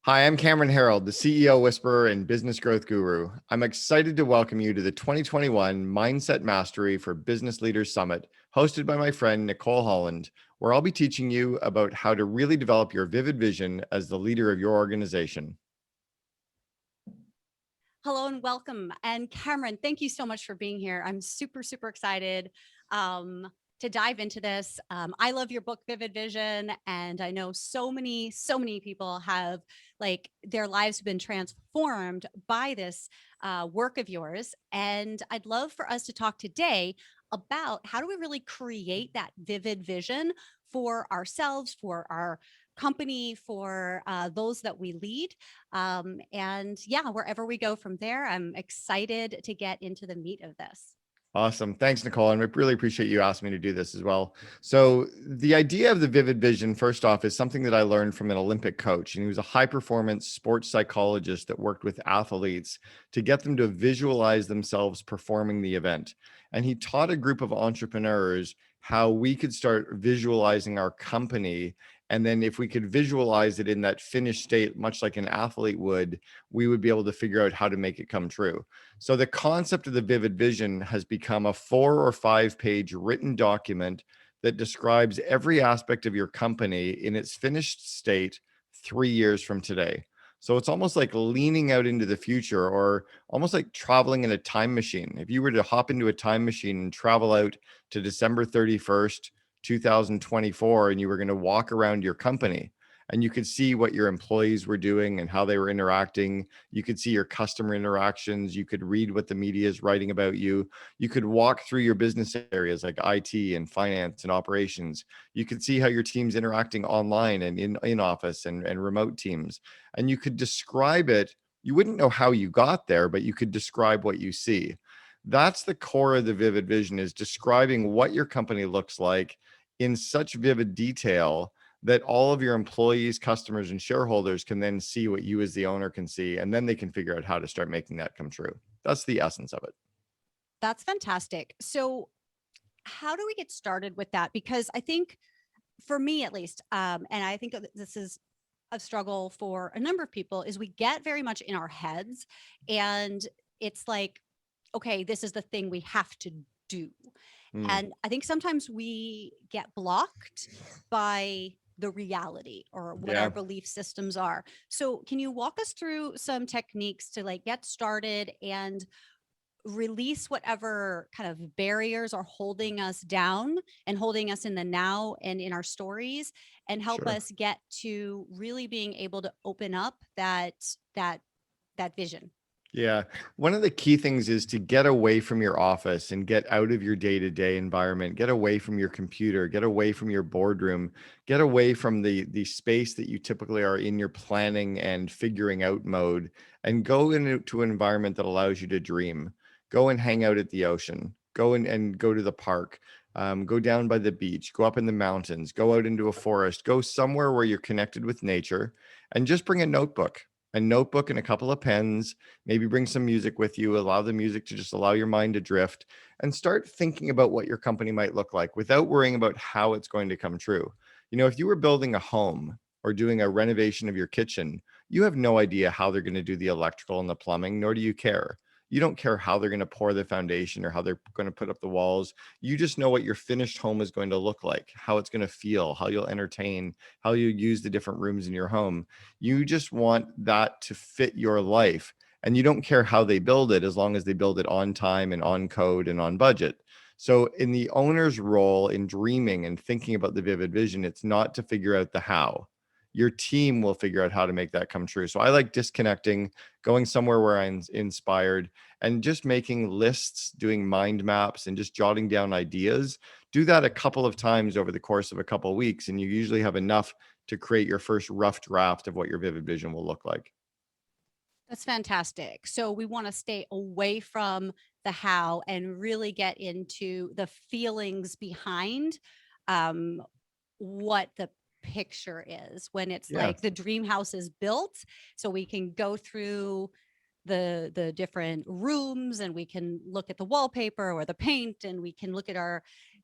Hi, I'm Cameron Herold, the CEO Whisperer and Business Growth Guru. I'm excited to welcome you to the 2021 Mindset Mastery for Business Leaders Summit, hosted by my friend Nicole Holland, where I'll be teaching you about how to really develop your vivid vision as the leader of your organization. Hello and welcome. And Cameron, thank you so much for being here. I'm super excited to dive into this. I love your book, Vivid Vision, and I know so many people have their lives have been transformed by this work of yours. And I'd love for us to talk today about how do we really create that vivid vision for ourselves, for our company, for those that we lead. And yeah, wherever we go from there, I'm excited to get into the meat of this. Awesome. Thanks, Nicole. And I really appreciate you asking me to do this as well. So, the idea of the vivid vision, first off, is something that I learned from an Olympic coach. And he was a high performance sports psychologist that worked with athletes to get them to visualize themselves performing the event. And he taught a group of entrepreneurs how we could start visualizing our company. And then, if we could visualize it in that finished state, much like an athlete would, we would be able to figure out how to make it come true. So the concept of the vivid vision has become a 4 or 5 page written document that describes every aspect of your company in its finished state 3 years from today. So it's almost like leaning out into the future or almost like traveling in a time machine. If you were to hop into a time machine and travel out to December 31st, 2024, and you were going to walk around your company and you could see what your employees were doing and how they were interacting. You could see your customer interactions. You could read what the media is writing about you. You could walk through your business areas like IT and finance and operations. You could see how your team's interacting online and in office and remote teams. And you could describe it. You wouldn't know how you got there, but you could describe what you see. That's the core of the vivid vision, is describing what your company looks like in such vivid detail that all of your employees, customers, and shareholders can then see what you as the owner can see, and then they can figure out how to start making that come true. That's the essence of it. That's fantastic. So, how do we get started with that? Because I think, for me at least, and I think this is a struggle for a number of people, is we get very much in our heads, and it's like, okay, this is the thing we have to do. Mm, And I think sometimes we get blocked by the reality or what our yeah, belief systems are. So, can you walk us through some techniques to get started and release whatever kind of barriers are holding us down and holding us in the now and in our stories, and help sure. us get to really being able to open up that that vision? Yeah. One of the key things is to get away from your office and get out of your day-to-day environment, get away from your computer, get away from your boardroom, get away from the space that you typically are in your planning and figuring out mode, and go into an environment that allows you to dream. Go and hang out at the ocean. Go and go to the park. Go down by the beach, go up in the mountains, go out into a forest, go somewhere where you're connected with nature, and just bring a notebook and a couple of pens. Maybe bring some music with you, allow the music to just allow your mind to drift, and start thinking about what your company might look like without worrying about how it's going to come true. If you were building a home or doing a renovation of your kitchen, you have no idea how they're going to do the electrical and the plumbing, nor do you care. You don't care how they're going to pour the foundation or how they're going to put up the walls. You just know what your finished home is going to look like, how it's going to feel, how you'll entertain, how you use the different rooms in your home. You just want that to fit your life, and you don't care how they build it as long as they build it on time and on code and on budget. So in the owner's role in dreaming and thinking about the vivid vision, it's not to figure out the how. Your team will figure out how to make that come true. So I like disconnecting, going somewhere where I'm inspired, and just making lists, doing mind maps, and just jotting down ideas. Do that a couple of times over the course of a couple of weeks, and you usually have enough to create your first rough draft of what your vivid vision will look like. That's fantastic. So we want to stay away from the how and really get into the feelings behind um, what the picture is when it's Yeah, like the dream house is built. So we can go through the different rooms, and we can look at the wallpaper or the paint, and we can look at our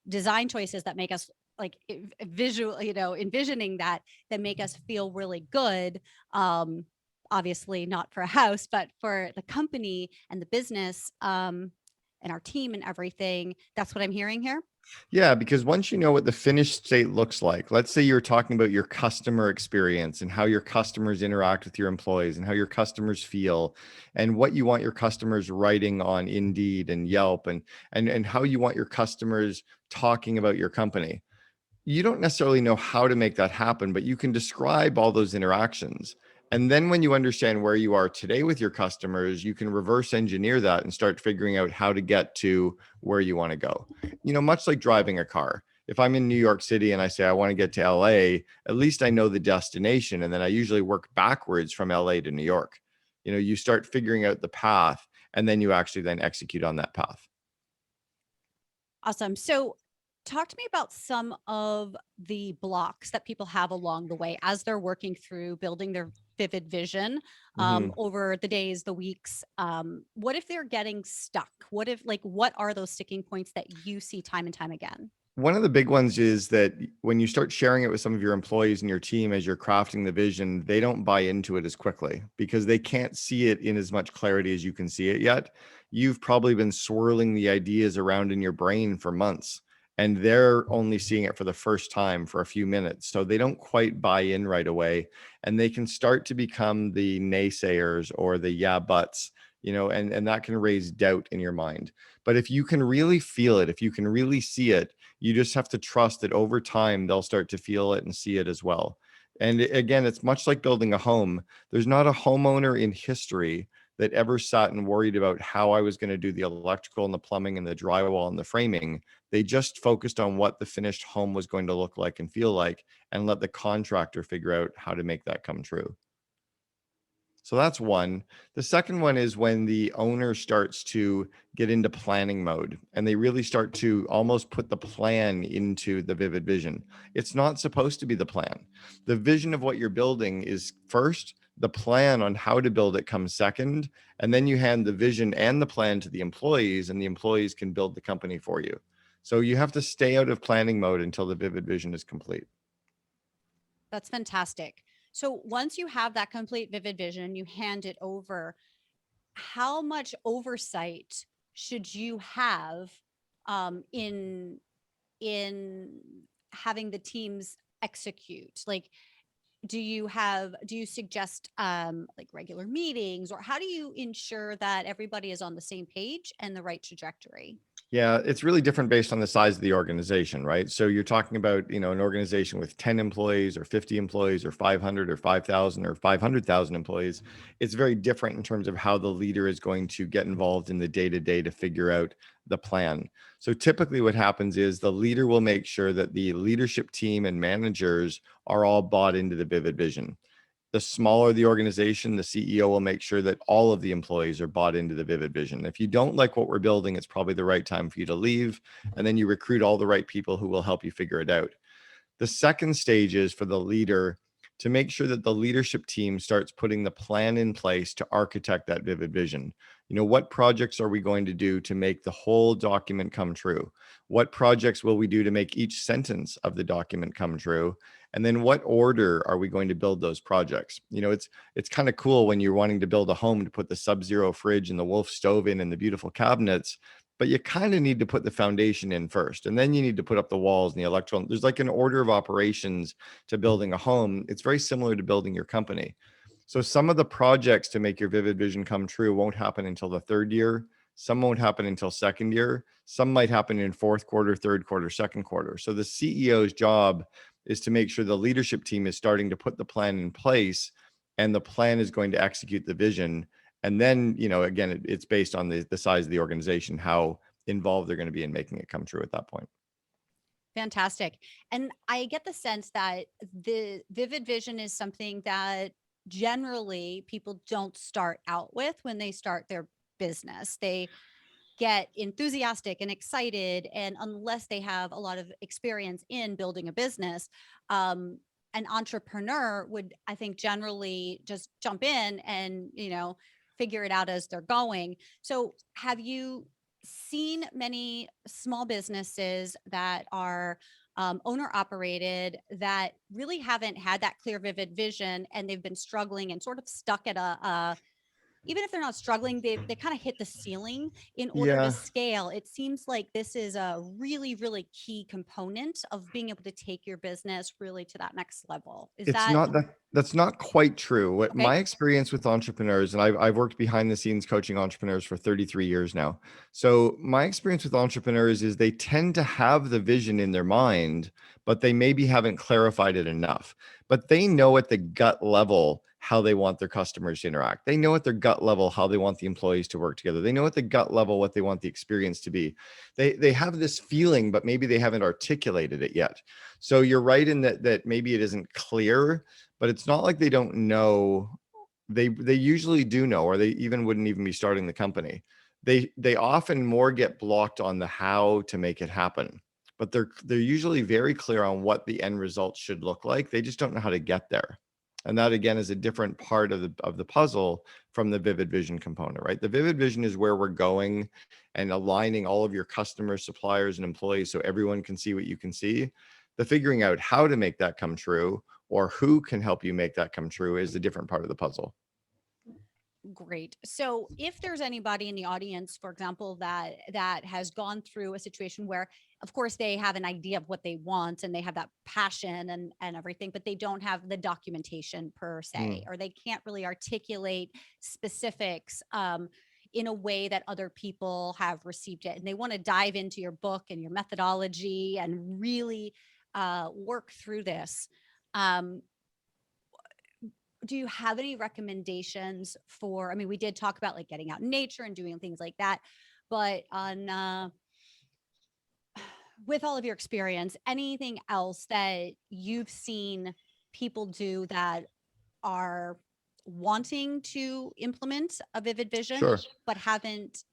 design choices that make us like visual, envisioning that make us feel really good. Um, Obviously not for a house, but for the company and the business, and our team and everything. That's what I'm hearing here. Yeah, because once you know what the finished state looks like, let's say you're talking about your customer experience and how your customers interact with your employees and how your customers feel and what you want your customers writing on Indeed and Yelp and how you want your customers talking about your company. You don't necessarily know how to make that happen, but you can describe all those interactions. And then when you understand where you are today with your customers, you can reverse engineer that and start figuring out how to get to where you want to go. Much like driving a car. If I'm in New York City and I say I want to get to LA, at least I know the destination. And then I usually work backwards from LA to New York. You start figuring out the path and then you actually then execute on that path. Awesome. So talk to me about some of the blocks that people have along the way as they're working through building their vivid vision, Mhm. over the days, the weeks. What if they're getting stuck? What are those sticking points that you see time and time again? One of the big ones is that when you start sharing it with some of your employees and your team as you're crafting the vision, they don't buy into it as quickly because they can't see it in as much clarity as you can see it yet. You've probably been swirling the ideas around in your brain for months, and they're only seeing it for the first time for a few minutes. So they don't quite buy in right away, and they can start to become the naysayers or the yeah buts, and that can raise doubt in your mind. But if you can really feel it, if you can really see it, you just have to trust that over time, they'll start to feel it and see it as well. And again, it's much like building a home. There's not a homeowner in history that ever sat and worried about how I was going to do the electrical and the plumbing and the drywall and the framing. They just focused on what the finished home was going to look like and feel like, and let the contractor figure out how to make that come true. So that's one. The second one is when the owner starts to get into planning mode and they really start to almost put the plan into the vivid vision. It's not supposed to be the plan. The vision of what you're building is first, the plan on how to build it comes second, and then you hand the vision and the plan to the employees, and the employees can build the company for you. So you have to stay out of planning mode until the vivid vision is complete. That's fantastic. So once you have that complete vivid vision, you hand it over, how much oversight should you have, in in having the teams execute? Like, do you suggest like regular meetings, or how do you ensure that everybody is on the same page and the right trajectory? Yeah, it's really different based on the size of the organization, right? So you're talking about, an organization with 10 employees or 50 employees or 500 or 5,000 or 500,000 employees. It's very different in terms of how the leader is going to get involved in the day-to-day to figure out the plan. So typically what happens is the leader will make sure that the leadership team and managers are all bought into the vivid vision. The smaller the organization, the CEO will make sure that all of the employees are bought into the vivid vision. If you don't like what we're building, it's probably the right time for you to leave. And then you recruit all the right people who will help you figure it out. The second stage is for the leader to make sure that the leadership team starts putting the plan in place to architect that vivid vision. What projects are we going to do to make the whole document come true? What projects will we do to make each sentence of the document come true? And then what order are we going to build those projects? It's kind of cool when you're wanting to build a home to put the Sub-Zero fridge and the Wolf stove in and the beautiful cabinets, but you kind of need to put the foundation in first, and then you need to put up the walls and the electrical. There's like an order of operations to building a home. It's very similar to building your company. So some of the projects to make your vivid vision come true won't happen until the third year. Some won't happen until second year. Some might happen in fourth quarter, third quarter, second quarter. So the CEO's job is to make sure the leadership team is starting to put the plan in place, and the plan is going to execute the vision. And then, again, it's based on the size of the organization, how involved they're going to be in making it come true at that point. Fantastic. And I get the sense that the vivid vision is something that generally people don't start out with when they start their business. They get enthusiastic and excited, and unless they have a lot of experience in building a business, an entrepreneur would, I think, generally just jump in and figure it out as they're going. So have you seen many small businesses that are owner operated, that really haven't had that clear, vivid vision, and they've been struggling and sort of stuck at even if they're not struggling, they kind of hit the ceiling in order to Yeah. scale. It seems like this is a really, really key component of being able to take your business really to that next level. Is It's that not that that's not quite true. What okay? my experience with entrepreneurs, and I've worked behind the scenes coaching entrepreneurs for 33 years now. So my experience with entrepreneurs is they tend to have the vision in their mind, but they maybe haven't clarified it enough. But they know at the gut level how they want their customers to interact. They know at their gut level how they want the employees to work together. They know at the gut level what they want the experience to be. They have this feeling, but maybe they haven't articulated it yet. So you're right in that maybe it isn't clear, but it's not like they don't know. They usually do know, or they even wouldn't even be starting the company. They often more get blocked on the how to make it happen, but they're usually very clear on what the end result should look like. They just don't know how to get there. And that again is a different part of the puzzle from the vivid vision component, right? The vivid vision is where we're going and aligning all of your customers, suppliers, and employees so everyone can see what you can see. The figuring out how to make that come true or who can help you make that come true is a different part of the puzzle. Great. So if there's anybody in the audience, for example, that has gone through a situation where, of course, they have an idea of what they want and they have that passion and everything, but they don't have the documentation per se, Mm. or they can't really articulate specifics in a way that other people have received it, and they want to dive into your book and your methodology and really work through this. Um, do you have any recommendations for, I mean, we did talk about like getting out in nature and doing things like that, but on with all of your experience, anything else that you've seen people do that are wanting to implement a vivid vision Sure. but haven't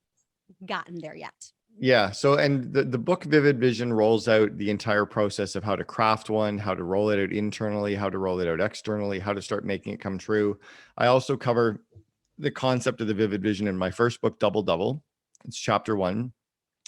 gotten there yet? Yeah. So, and the book Vivid Vision rolls out the entire process of how to craft one, how to roll it out internally, how to roll it out externally, how to start making it come true. I also cover the concept of the vivid vision in my first book, Double Double. It's chapter 1.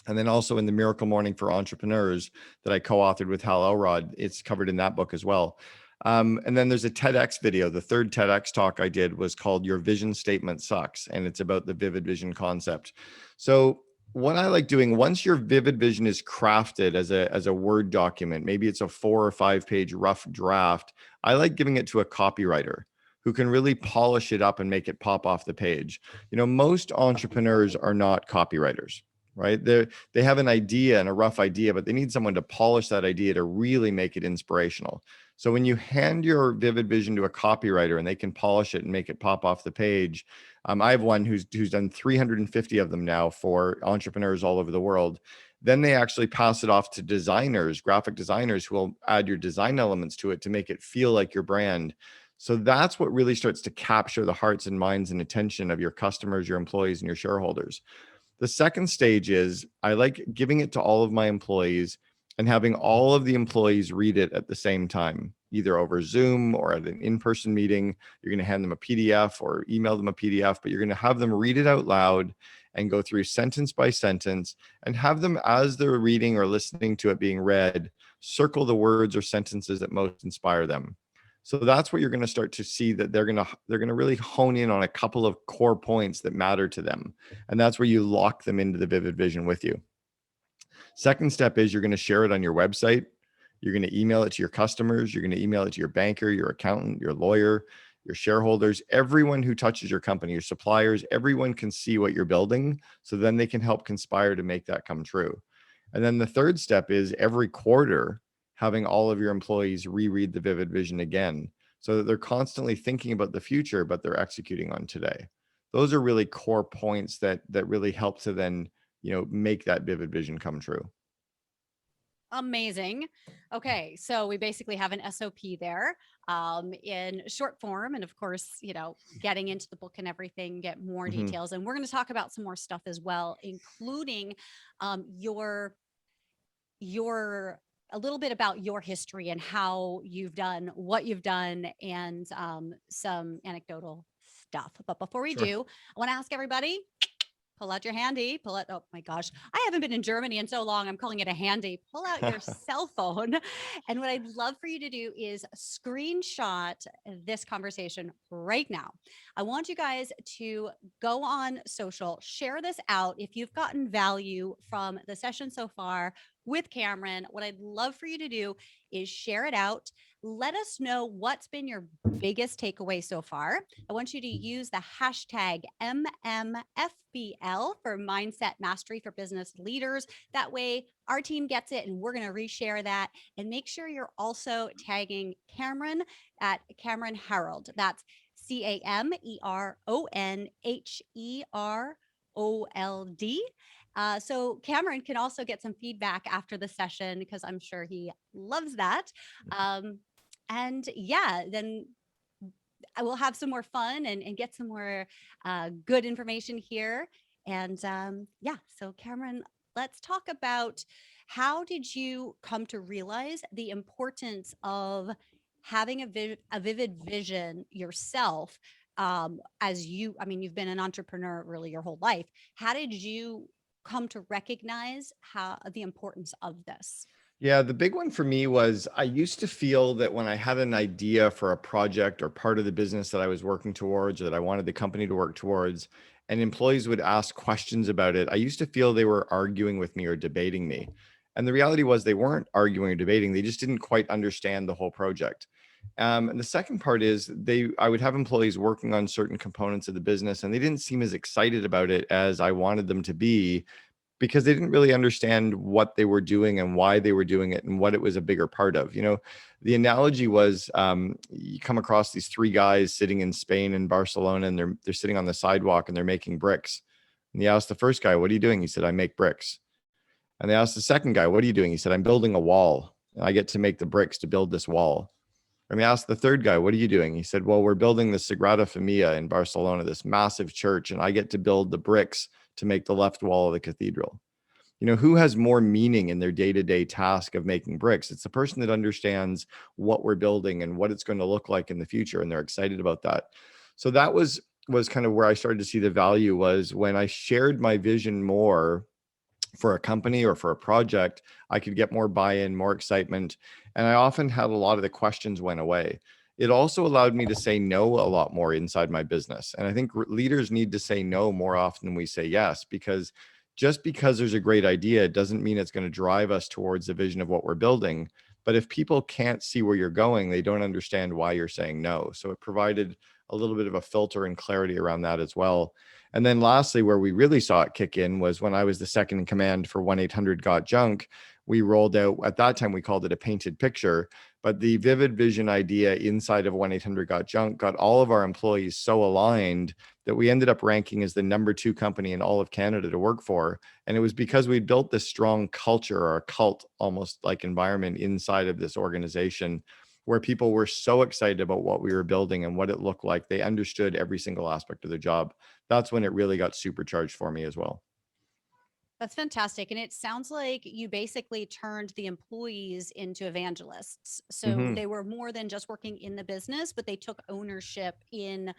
And then also in the Miracle Morning for Entrepreneurs that I co-authored with Hal Elrod, it's covered in that book as well. And then there's a TEDx video. The third TEDx talk I did was called Your Vision Statement Sucks, and it's about the vivid vision concept. So what I like doing, once your vivid vision is crafted as a Word document, maybe it's a 4 or 5 page rough draft, I like giving it to a copywriter who can really polish it up and make it pop off the page. You know, most entrepreneurs are not copywriters, right? They have an idea and a rough idea, but they need someone to polish that idea to really make it inspirational. So when you hand your vivid vision to a copywriter and they can polish it and make it pop off the page, I have one who's done 350 of them now for entrepreneurs all over the world. Then they actually pass it off to designers, graphic designers, who will add your design elements to it to make it feel like your brand. So that's what really starts to capture the hearts and minds and attention of your customers, your employees, and your shareholders. The second stage is I like giving it to all of my employees and having all of the employees read it at the same time, either over Zoom or at an in-person meeting. You're going to hand them a PDF or email them a PDF, but you're going to have them read it out loud and go through sentence by sentence and have them, as they're reading or listening to it being read, circle the words or sentences that most inspire them. So that's what you're going to start to see, that they're going to really hone in on a couple of core points that matter to them. And that's where you lock them into the vivid vision with you. Second step is you're going to share it on your website. You're going to email it to your customers. You're going to email it to your banker, your accountant, your lawyer, your shareholders, everyone who touches your company, your suppliers, everyone can see what you're building. So then they can help conspire to make that come true. And then the third step is every quarter, having all of your employees reread the vivid vision again so that they're constantly thinking about the future, but they're executing on today. Those are really core points that really help to then, you know, make that vivid vision come true. Amazing. Okay, so we basically have an SOP there in short form. And of course, you know, getting into the book and everything, get more Mhm. details. And we're going to talk about some more stuff as well, including your a little bit about your history and how you've done what you've done, and some anecdotal stuff. But before we Sure. do, I want to ask everybody, pull out your handy, pull out, oh my gosh, I haven't been in Germany in so long. I'm calling it a handy. Pull out your cell phone. And what I'd love for you to do is screenshot this conversation right now. I want you guys to go on social, share this out. If you've gotten value from the session so far with Cameron, what I'd love for you to do is share it out. Let us know what's been your biggest takeaway so far. I want you to use the hashtag MMFBL for Mindset Mastery for Business Leaders. That way, our team gets it and we're going to reshare that. And make sure you're also tagging Cameron at Cameron Herold. That's CameronHerold. So Cameron can also get some feedback after the session because I'm sure he loves that. And yeah, then I will have some more fun and get some more good information here. And yeah, so Cameron, let's talk about how did you come to realize the importance of having a vivid vision yourself as you, I mean, you've been an entrepreneur really your whole life. How did you come to recognize how the importance of this? Yeah, the big one for me was I used to feel that when I had an idea for a project or part of the business that I was working towards or that I wanted the company to work towards, and employees would ask questions about it, I used to feel they were arguing with me or debating me. And the reality was they weren't arguing or debating, they just didn't quite understand the whole project. And the second part is I would have employees working on certain components of the business and they didn't seem as excited about it as I wanted them to be because they didn't really understand what they were doing and why they were doing it and what it was a bigger part of. You know, the analogy was you come across these three guys sitting in Spain and Barcelona, and they're sitting on the sidewalk and they're making bricks. And you ask the first guy, "What are you doing?" He said, "I make bricks." And they asked the second guy, "What are you doing?" He said, "I'm building a wall. And I get to make the bricks to build this wall." And they asked the third guy, "What are you doing?" He said, "Well, we're building the Sagrada Familia in Barcelona, this massive church, and I get to build the bricks to make the left wall of the cathedral." You know, who has more meaning in their day-to-day task of making bricks? It's the person that understands what we're building and what it's going to look like in the future, and they're excited about that. So that was kind of where I started to see the value, was when I shared my vision more for a company or for a project, I could get more buy-in, more excitement, and I often had a lot of the questions went away. It also allowed me to say no a lot more inside my business. And I think leaders need to say no more often than we say yes, because just because there's a great idea, it doesn't mean it's going to drive us towards the vision of what we're building. But if people can't see where you're going, they don't understand why you're saying no. So it provided a little bit of a filter and clarity around that as well. And then lastly, where we really saw it kick in was when I was the second in command for 1-800-GOT-JUNK. We rolled out, at that time, we called it a painted picture, but the vivid vision idea inside of 1-800-GOT-JUNK got all of our employees so aligned that we ended up ranking as the #2 company in all of Canada to work for. And it was because we built this strong culture, or a cult almost like environment inside of this organization, where people were so excited about what we were building and what it looked like. They understood every single aspect of their job. That's when it really got supercharged for me as well. That's fantastic. And it sounds like you basically turned the employees into evangelists. So Mhm. they were more than just working in the business, but they took ownership in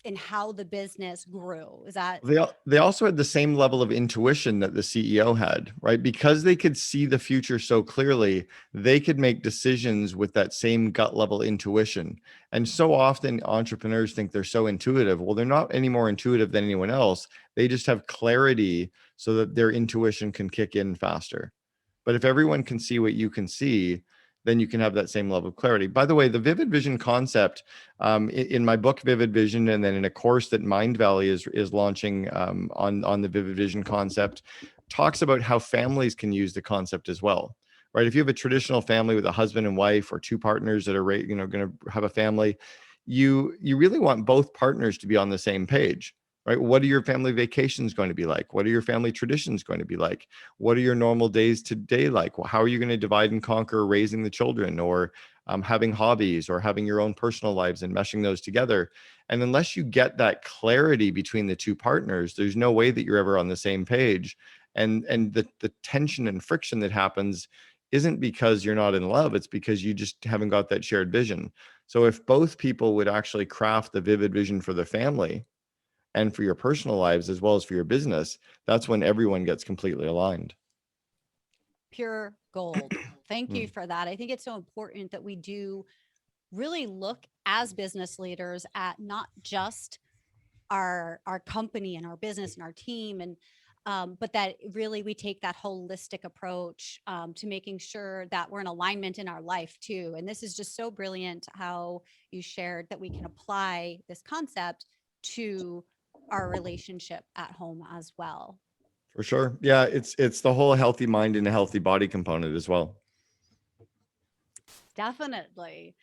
in how the business grew. Is that They also had the same level of intuition that the CEO had, right? Because they could see the future so clearly, they could make decisions with that same gut level intuition. And so often entrepreneurs think they're so intuitive. Well, they're not any more intuitive than anyone else. They just have clarity so that their intuition can kick in faster. But if everyone can see what you can see, then you can have that same level of clarity. By the way, the vivid vision concept, in my book Vivid Vision, and then in a course that Mind Valley is launching, on the vivid vision concept, talks about how families can use the concept as well. Right? If you have a traditional family with a husband and wife, or two partners that are going to have a family, you really want both partners to be on the same page. Right? What are your family vacations going to be like? What are your family traditions going to be like? What are your normal days to day like? Well, how are you going to divide and conquer raising the children, or having hobbies, or having your own personal lives and meshing those together? And unless you get that clarity between the two partners, there's no way that you're ever on the same page. And the tension and friction that happens isn't because you're not in love, it's because you just haven't got that shared vision. So if both people would actually craft the vivid vision for the family, and for your personal lives as well as for your business, that's when everyone gets completely aligned. Pure gold. Thank you Mm, for that. I think it's so important that we do really look as business leaders at not just our company and our business and our team, and but that really we take that holistic approach to making sure that we're in alignment in our life too. And this is just so brilliant how you shared that we can apply this concept to our relationship at home as well. for sure. Yeah, it's the whole healthy mind and a healthy body component as well. Definitely.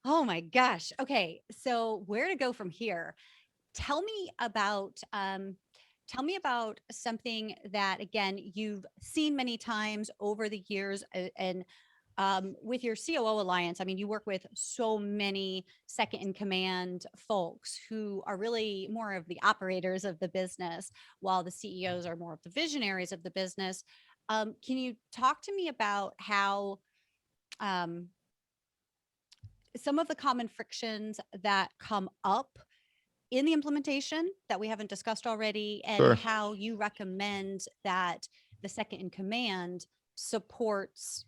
Oh my gosh. Okay, so where to go from here? Tell me about something that again you've seen many times over the years, and with your COO Alliance. I mean, you work with so many second in command folks who are really more of the operators of the business, while the CEOs are more of the visionaries of the business. Can you talk to me about how um, some of the common frictions that come up in the implementation that we haven't discussed already, and Sure. how you recommend that the second in command supports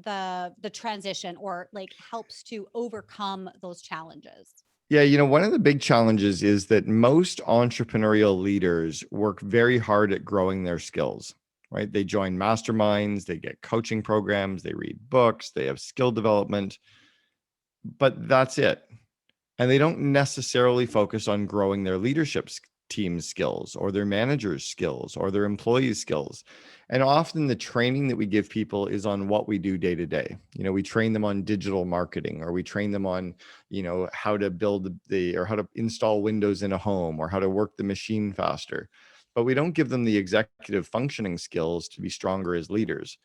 the transition, or like helps to overcome those challenges? Yeah, one of the big challenges is that most entrepreneurial leaders work very hard at growing their skills, right? They join masterminds, they get coaching programs, they read books, they have skill development, but that's it. And they don't necessarily focus on growing their team skills or their managers' skills or their employees' skills. And often the training that we give people is on what we do day to day. We train them on digital marketing, or we train them on, how to build or how to install Windows in a home, or how to work the machine faster. But we don't give them the executive functioning skills to be stronger as leaders.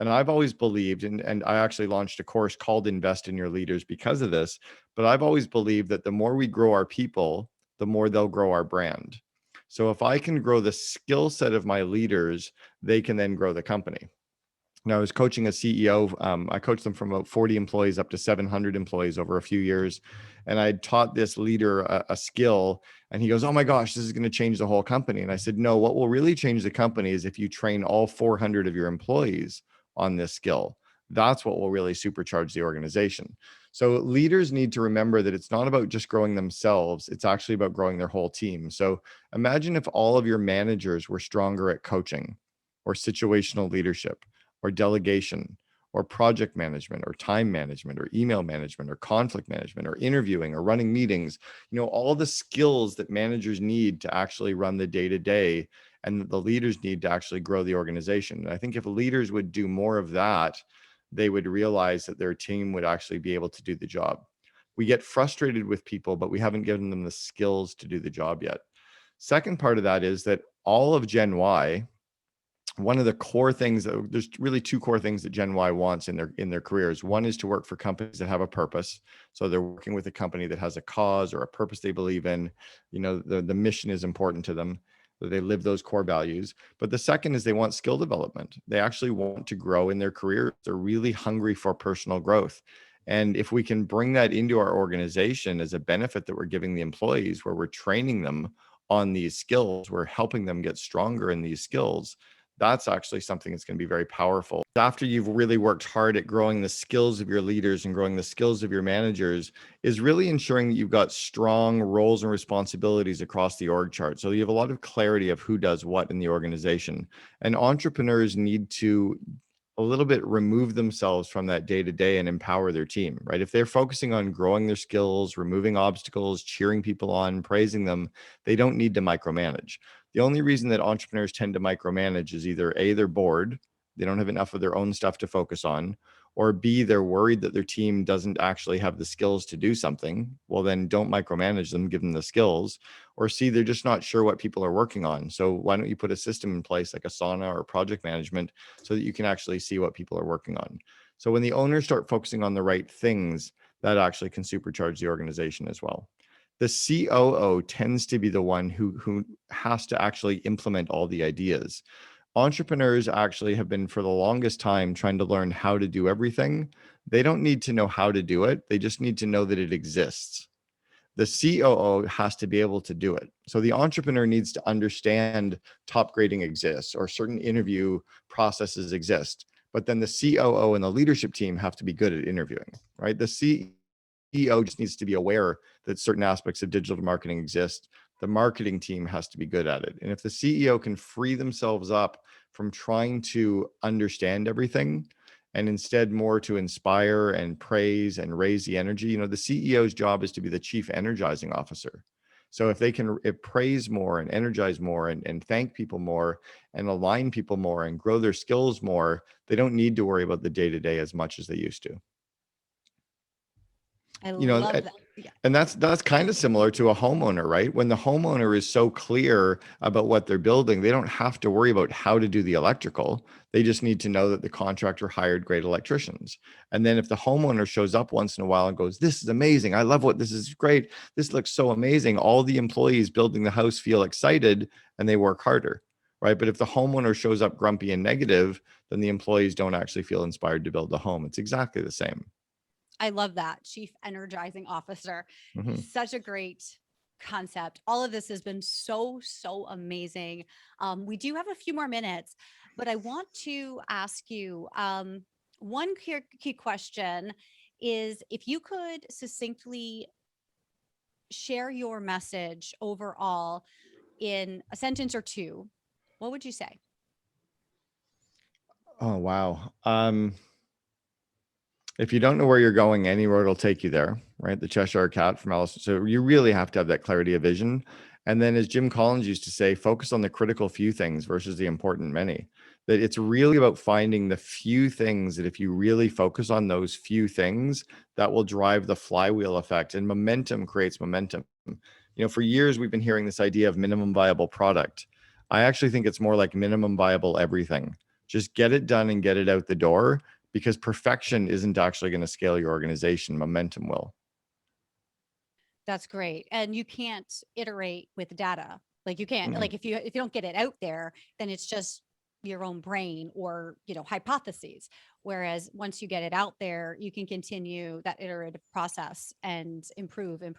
And I've always believed, and I actually launched a course called Invest in Your Leaders because of this, but I've always believed that the more we grow our people, the more they'll grow our brand. So if I can grow the skill set of my leaders, they can then grow the company. Now, I was coaching a CEO. I coached them from about 40 employees up to 700 employees over a few years. And I taught this leader a skill. And he goes, "Oh my gosh, this is going to change the whole company." And I said, "No, what will really change the company is if you train all 400 of your employees on this skill. That's what will really supercharge the organization." So leaders need to remember that it's not about just growing themselves. It's actually about growing their whole team. So imagine if all of your managers were stronger at coaching or situational leadership or delegation or project management or time management or email management or conflict management or interviewing or running meetings, all the skills that managers need to actually run the day to day and the leaders need to actually grow the organization. And I think if leaders would do more of that, they would realize that their team would actually be able to do the job. We get frustrated with people, but we haven't given them the skills to do the job yet. Second part of that is that all of Gen Y, one of the core things, there's really two core things that Gen Y wants in their careers. One is to work for companies that have a purpose. So they're working with a company that has a cause or a purpose they believe in. The mission is important to them, that they live those core values. But the second is they want skill development. They actually want to grow in their career. They're really hungry for personal growth. And if we can bring that into our organization as a benefit that we're giving the employees, where we're training them on these skills, we're helping them get stronger in these skills, that's actually something that's going to be very powerful. After you've really worked hard at growing the skills of your leaders and growing the skills of your managers, is really ensuring that you've got strong roles and responsibilities across the org chart. So you have a lot of clarity of who does what in the organization. And entrepreneurs need to a little bit remove themselves from that day to day and empower their team, right? If they're focusing on growing their skills, removing obstacles, cheering people on, praising them, they don't need to micromanage. The only reason that entrepreneurs tend to micromanage is either A, they're bored, they don't have enough of their own stuff to focus on, or B, they're worried that their team doesn't actually have the skills to do something. Well, then don't micromanage them, give them the skills. Or C, they're just not sure what people are working on. So why don't you put a system in place like Asana or project management so that you can actually see what people are working on? So when the owners start focusing on the right things, that actually can supercharge the organization as well. The COO tends to be the one who has to actually implement all the ideas. Entrepreneurs actually have been for the longest time trying to learn how to do everything. They don't need to know how to do it. They just need to know that it exists. The COO has to be able to do it. So the entrepreneur needs to understand top grading exists or certain interview processes exist. But then the COO and the leadership team have to be good at interviewing, right? The CEO just needs to be aware that certain aspects of digital marketing exist. The marketing team has to be good at it. And if the CEO can free themselves up from trying to understand everything and instead more to inspire and praise and raise the energy, the CEO's job is to be the chief energizing officer. So if they can praise more and energize more and thank people more and align people more and grow their skills more, they don't need to worry about the day-to-day as much as they used to. I you know love that. Yeah. and that's kind of similar to a homeowner, right? When the homeowner is so clear about what they're building, they don't have to worry about how to do the electrical. They just need to know that the contractor hired great electricians. And then if the homeowner shows up once in a while and goes, this is amazing, I love what this is, great, this looks so amazing, all the employees building the house feel excited and they work harder, right? But if the homeowner shows up grumpy and negative, then the employees don't actually feel inspired to build the home. It's exactly the same. I love that. Chief Energizing Officer. Mhm. Such a great concept. All of this has been so amazing. We do have a few more minutes, but I want to ask you one key question is if you could succinctly share your message overall in a sentence or two, what would you say? Oh, wow. If you don't know where you're going, any road will take you there, right? The Cheshire Cat from Alice. So you really have to have that clarity of vision. And then, as Jim Collins used to say, focus on the critical few things versus the important many. That it's really about finding the few things that if you really focus on those few things, that will drive the flywheel effect, and momentum creates momentum. For years, we've been hearing this idea of minimum viable product. I actually think it's more like minimum viable everything. Just get it done and get it out the door, because perfection isn't actually going to scale your organization. Momentum will. That's great. And you can't iterate with data. Like you can't, Mm. like if you don't get it out there, then it's just your own brain or, hypotheses. Whereas once you get it out there, you can continue that iterative process and improve And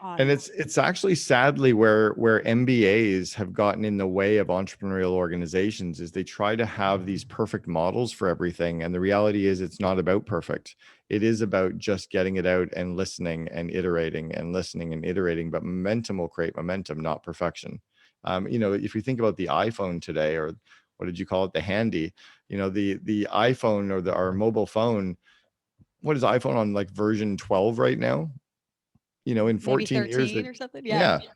on. it's actually sadly where MBAs have gotten in the way of entrepreneurial organizations is they try to have these perfect models for everything. And the reality is it's not about perfect. It is about just getting it out and listening and iterating and listening and iterating. But momentum will create momentum, not perfection. If you think about the iPhone today, or what did you call it? The handy, the iPhone or our mobile phone. What is iPhone on, like version 12 right now? In Maybe 14 years, 13 or something. Yeah. yeah.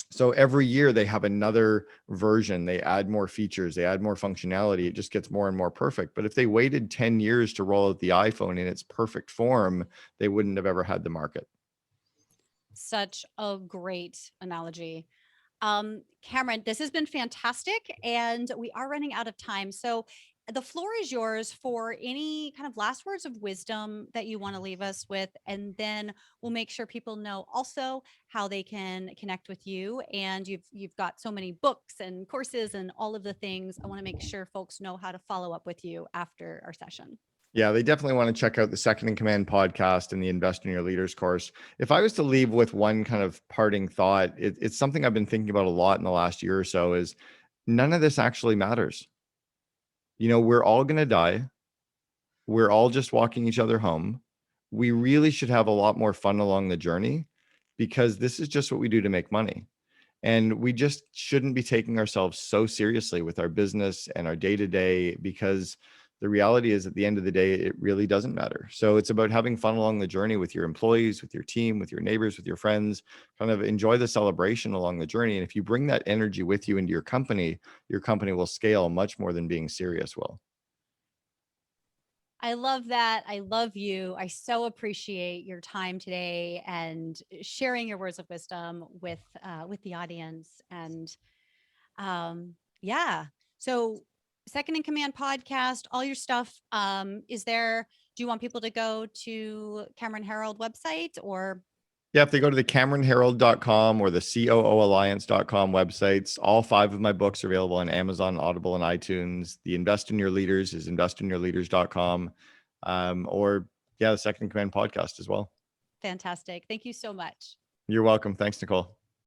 So every year they have another version. They add more features, they add more functionality. It just gets more and more perfect. But if they waited 10 years to roll out the iPhone in its perfect form, they wouldn't have ever had the market. Such a great analogy. Cameron, this has been fantastic, and we are running out of time. So the floor is yours for any kind of last words of wisdom that you want to leave us with, and then we'll make sure people know also how they can connect with you. And you've got so many books and courses and all of the things. I want to make sure folks know how to follow up with you after our session. Yeah, they definitely want to check out the Second in Command podcast and the Invest in Your Leaders course. If I was to leave with one kind of parting thought, it's something I've been thinking about a lot in the last year or so, is none of this actually matters. We're all going to die. We're all just walking each other home. We really should have a lot more fun along the journey, because this is just what we do to make money. And we just shouldn't be taking ourselves so seriously with our business and our day to day, because the reality is at the end of the day, it really doesn't matter. So it's about having fun along the journey with your employees, with your team, with your neighbors, with your friends. Kind of enjoy the celebration along the journey. And if you bring that energy with you into your company will scale much more than being serious will. I love that. I love you. I so appreciate your time today and sharing your words of wisdom with the audience. And yeah, so Second in Command podcast, all your stuff. Is there? Do you want people to go to Cameron Herold website or? Yeah, if they go to the CameronHerold.com or the COOalliance.com websites, all 5 of my books are available on Amazon, Audible, and iTunes. The Invest in Your Leaders is investinyourleaders.com. Or, yeah, the Second in Command podcast as well. Fantastic. Thank you so much. You're welcome. Thanks, Nicole.